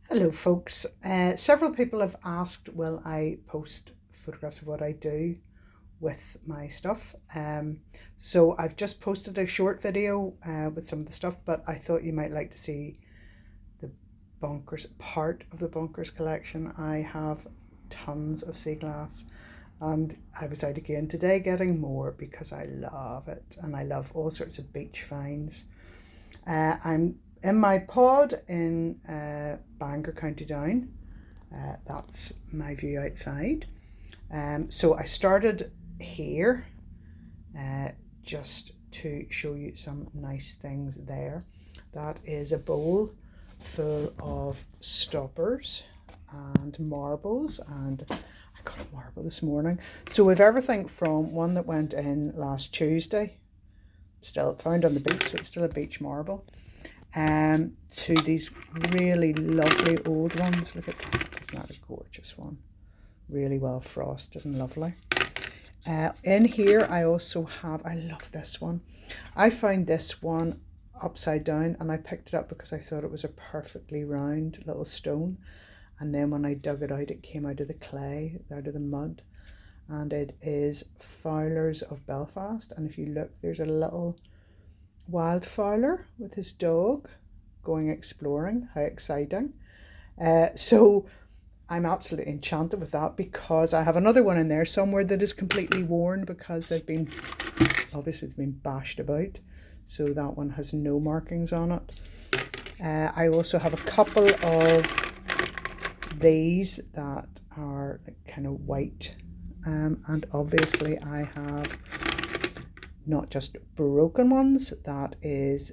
Hello folks, several people have asked will I post photographs of what I do with my stuff. So I've just posted a short video with some of the stuff, but I thought you might like to see the bunkers, part of the bunkers collection. I have tons of sea glass and I was out again today getting more because I love it and I love all sorts of beach finds. I'm in my pod in Bangor, County Down. That's my view outside. So I started here uh, just to show you some nice things there. That is a bowl full of stoppers and marbles, and I got a marble this morning. So we've everything from one that went in last Tuesday, still found on the beach, so it's still a beach marble, to these really lovely old ones. Look at that, isn't that a gorgeous one? Really well frosted and lovely. In here I also have, I love this one. I found this one upside down and I picked it up because I thought it was a perfectly round little stone, and then when I dug it out it came out of the clay, out of the mud, and it is Fowler's of Belfast. And if you look, there's a little wild Fowler with his dog going exploring. How exciting. So I'm absolutely enchanted with that, because I have another one in there somewhere that is completely worn because they've been, obviously it's been bashed about, so that one has no markings on it. I also have a couple of these that are kind of white, and obviously I have not just broken ones. That is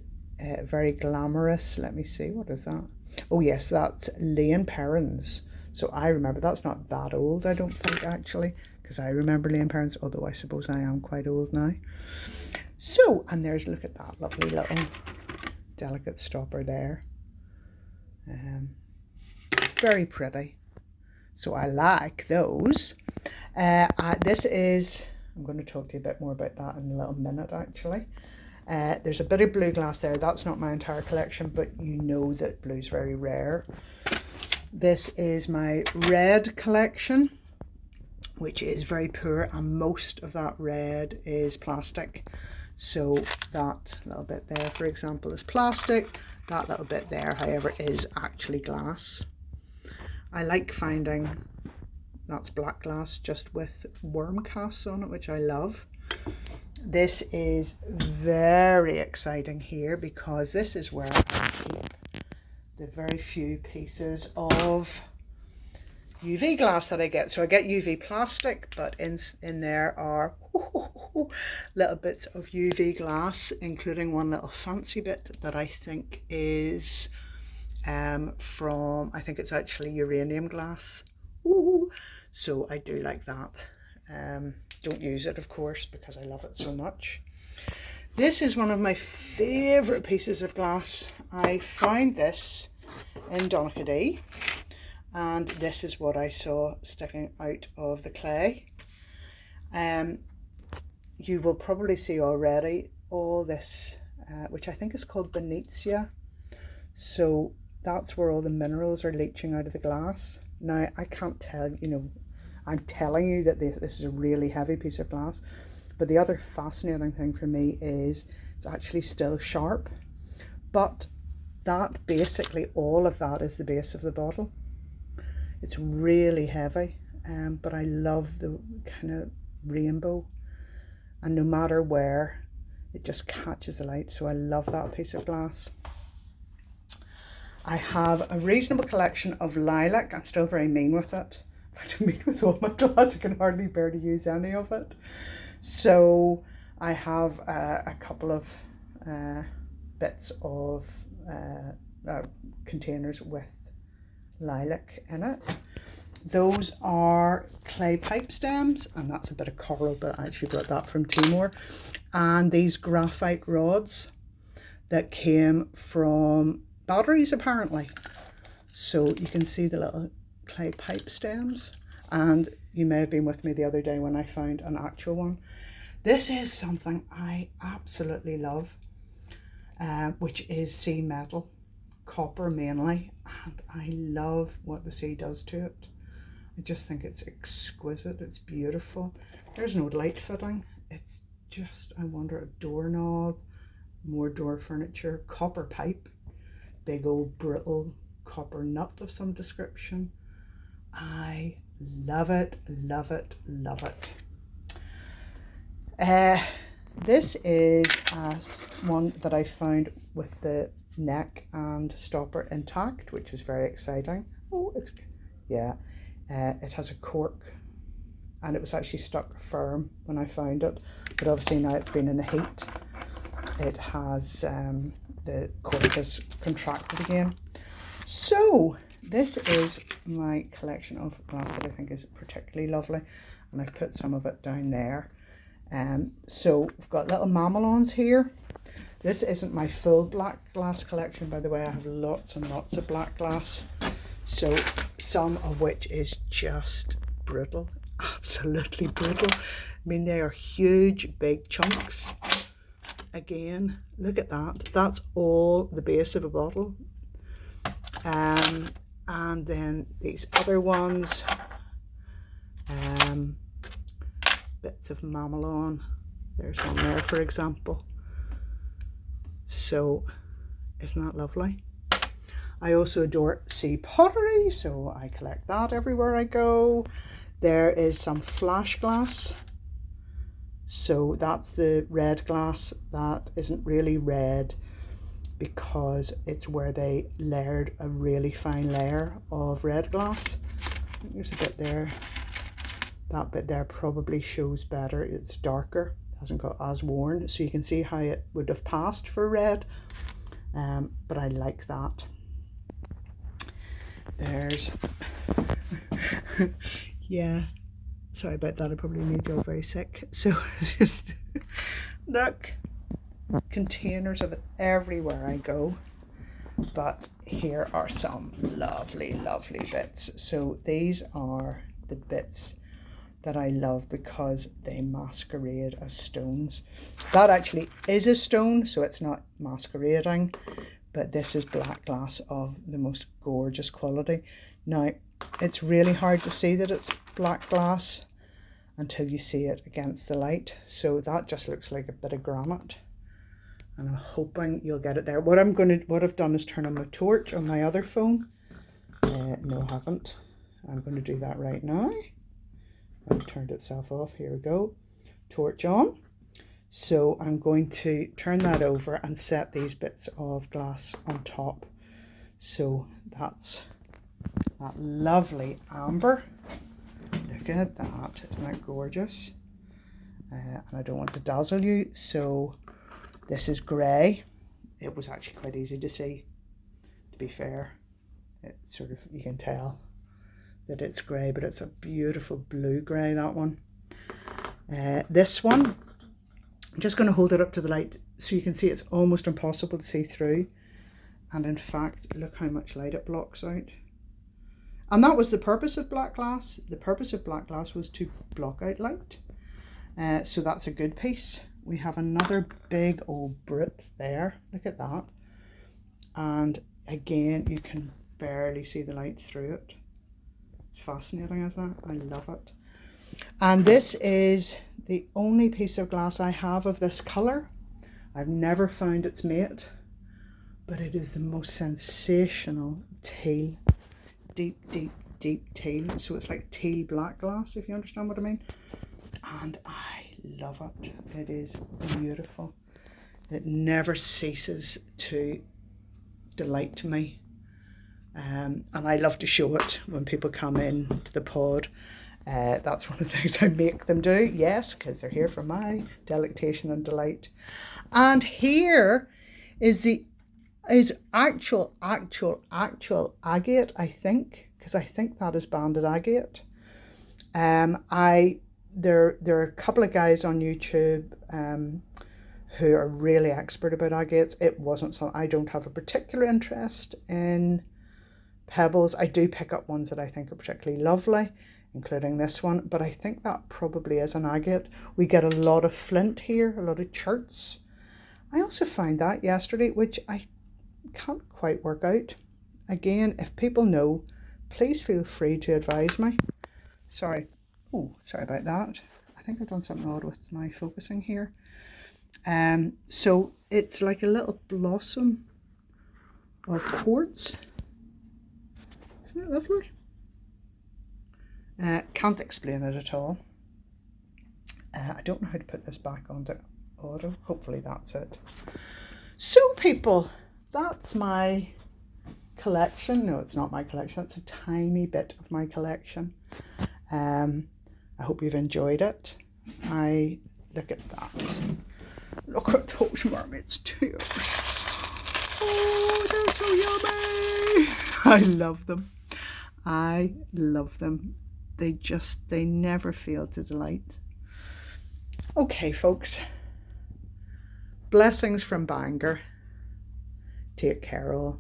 very glamorous. Let me see, what is that? Oh yes, that's Lane Perrins. So I remember, that's not that old, I don't think, actually, because I remember Lane Perrins, although I suppose I am quite old now. So, and there's, look at that lovely little delicate stopper there. Very pretty. So I like those. This is, I'm going to talk to you a bit more about that in a little minute, actually. There's a bit of blue glass there. That's not my entire collection, but you know that blue's very rare. This is my red collection, which is very poor, and most of that red is plastic. So that little bit there, for example, is plastic. That little bit there, however, is actually glass. I like finding, that's black glass just with worm casts on it, which I love. This is very exciting here because this is where I keep the very few pieces of UV glass that I get. So I get UV plastic, but in there are little bits of UV glass, including one little fancy bit that I think is from, I think it's actually uranium glass. Ooh. So I do like that. Don't use it, of course, because I love it so much. This is one of my favourite pieces of glass. I found this in Agate, and this is what I saw sticking out of the clay. You will probably see already all this, which I think is called Venetia. So that's where all the minerals are leaching out of the glass. Now, I can't tell, I'm telling you that this is a really heavy piece of glass, but the other fascinating thing for me is it's actually still sharp, but that basically, all of that is the base of the bottle. It's really heavy, but I love the kind of rainbow, and no matter where, it just catches the light, so I love that piece of glass. I have a reasonable collection of Lilac. I'm still very mean with it. I'm mean with all my glass. I can hardly bear to use any of it. So I have a couple of bits of containers with lilac in it. Those are clay pipe stems, and that's a bit of coral, but I actually brought that from Timor. And these graphite rods that came from batteries, apparently. So you can see the little clay pipe stems, and you may have been with me the other day when I found an actual one. This is something I absolutely love, which is sea metal, copper mainly, and I love what the sea does to it. I just think it's exquisite. It's beautiful. There's no light fitting. It's just, I wonder, a doorknob, more door furniture, copper pipe, big old brittle copper nut of some description. I love it, love it, love it. This is one that I found with the neck and stopper intact, which is very exciting. Oh, it's, yeah, it has a cork, and it was actually stuck firm when I found it, but obviously now it's been in the heat, it has, the cork has contracted again. So this is my collection of glass that I think is particularly lovely, and I've put some of it down there. So we've got little mamelons here. This isn't my full black glass collection, by the way. I have lots and lots of black glass, so some of which is just brutal, absolutely brutal. I mean, they are huge big chunks. Again, look at that, that's all the base of a bottle. And then these other ones, bits of mamelon. There's one there, for example. So isn't that lovely? I also adore sea pottery, so I collect that everywhere I go. There is some flash glass. So that's the red glass. That isn't really red because it's where they layered a really fine layer of red glass. I think there's a bit there. That bit there probably shows better. It's darker, hasn't got as worn, so you can see how it would have passed for red. But I like that. There's yeah, sorry about that, I probably made you all very sick. So just look, containers of it everywhere I go. But here are some lovely, lovely bits. So these are the bits that I love because they masquerade as stones. That actually is a stone, so it's not masquerading, but this is black glass of the most gorgeous quality. Now, it's really hard to see that it's black glass until you see it against the light. So that just looks like a bit of granite, and I'm hoping you'll get it there. What I've done is turn on my torch on my other phone. No, I haven't. I'm going to do that right now. I've turned itself off. Here we go. Torch on. So I'm going to turn that over and set these bits of glass on top. So that's that lovely amber. Look at that. Isn't that gorgeous? And I don't want to dazzle you, so this is grey. It was actually quite easy to see, to be fair. It sort of, you can tell that it's grey, but it's a beautiful blue grey, that one. This one, I'm just going to hold it up to the light so you can see it's almost impossible to see through. And in fact, look how much light it blocks out. And that was the purpose of black glass. The purpose of black glass was to block out light. So that's a good piece. We have another big old Brit there. Look at that. And again, you can barely see the light through it. It's fascinating, isn't it? I love it. And this is the only piece of glass I have of this colour. I've never found its mate, but it is the most sensational teal. Deep, deep, deep teal. So it's like teal black glass, if you understand what I mean. And I love it. It is beautiful. It never ceases to delight me. And I love to show it when people come in to the pod. That's one of the things I make them do. Yes, because they're here for my delectation and delight. And here is actual agate, I think, because I think that is banded agate. There are a couple of guys on YouTube who are really expert about agates. It wasn't so. I don't have a particular interest in pebbles. I do pick up ones that I think are particularly lovely, including this one, but I think that probably is an agate. We get a lot of flint here, a lot of cherts. I also found that yesterday, which I can't quite work out. Again, if people know, please feel free to advise me. Sorry. Oh, sorry about that. I think I've done something odd with my focusing here. So it's like a little blossom of quartz. Isn't it lovely? Can't explain it at all. I don't know how to put this back onto auto. Hopefully that's it. So people, that's my collection. No, it's not my collection. It's a tiny bit of my collection. I hope you've enjoyed it. Look at that. Look at those mermaids' tears. Oh, they're so yummy. I love them. I love them. They never fail to delight. Okay, folks. Blessings from Bangor. Take care all.